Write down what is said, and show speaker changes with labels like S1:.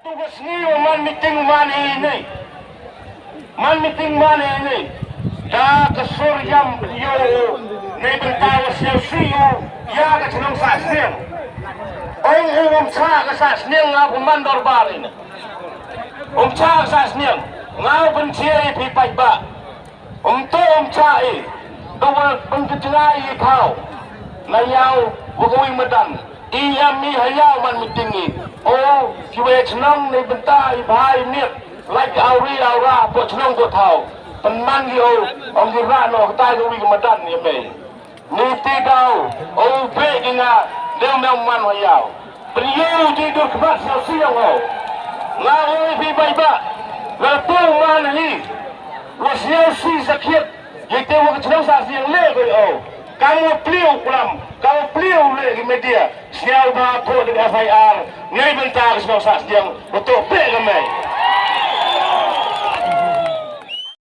S1: tugas niyo man meeting man ini ya kesuryam yo ni bentawas yo siyo ya ka chenong sasneng ong cha ka sasneng nga kumandor barin cha sasneng nga bencie pi pai ba cha dawal pengkecai kau na yaw wagawi madan iyami hayaw man mitingi kiwe chenong ni bentai bhai niat like auri aura po chenong po thau penman yo ong girano tai gawi madan ni me ni tidau pe kinga deu mel man hayaw priu di dur kebat siang ho ngawi pi bai ba la tu man hi lo siang si sakit yete wo chenong sa siang le ko kamu pliu kulam kamu pliu le di media siau ba ko di FIR ngai bentar semua sa siang betul pe ke mai